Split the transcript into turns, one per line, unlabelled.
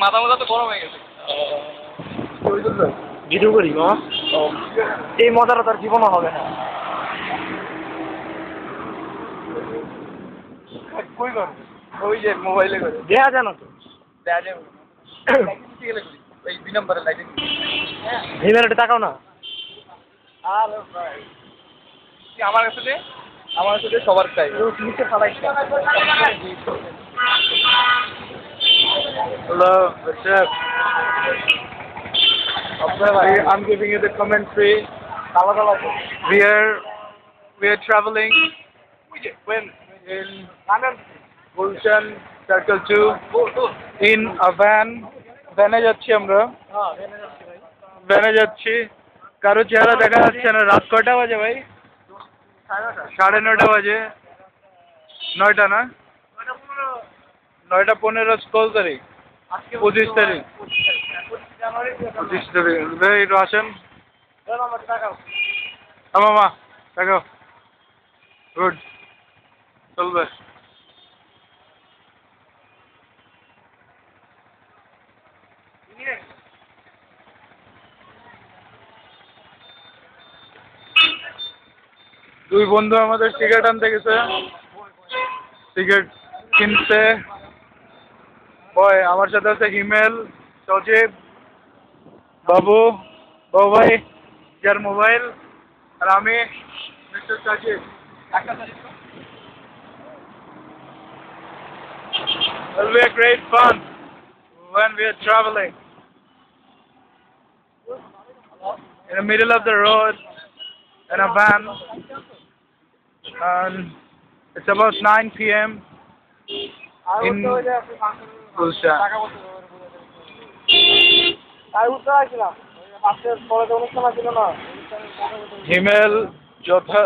মাথা মাথা তো গরম হয়ে গেছে।
ভিডিও করি মামা। এই মজাটা তার জীবনও হবে না।
কই করবে? ওই যে মোবাইলে করে।
দেয়া যায় না তো।
দেখা যায় গেলে করি। এই 2 নম্বরের লাইটিং।
ভিমের একটু তাকাও না।
আর ভাই আমার কাছে দে, আমার কাছে দে, সবার চাই।
নিচে ফালাই।
Hello, what's up? I'm giving you the commentary. We are traveling when in Gulshan Circle 2 in a van. ভ্যানে যাচ্ছি আমরা। ভ্যানে যাচ্ছি। কারো চেহারা দেখা যাচ্ছে না। রাত কয়টা বাজে ভাই? 9:30 বাজে। 9টা না? 9:15 কত তারিখ? 25 তারিখ। 25 তারিখ। ভাই একটু আসেন। মামা দেখো গুড চলবে। দুই বন্ধু আমাদের সিগারেট আনতে গেছে, সিগারেট কিনতে। বয় আমার সাথে আছে হিমেল, সজীব, বাবু, বাবু ভাই যার মোবাইল, আর আমি mister Sajid. It will be a great fun when we are traveling in the middle of the road in a van, and it's about 9 p.m. in Gulshan. হিমেল যথা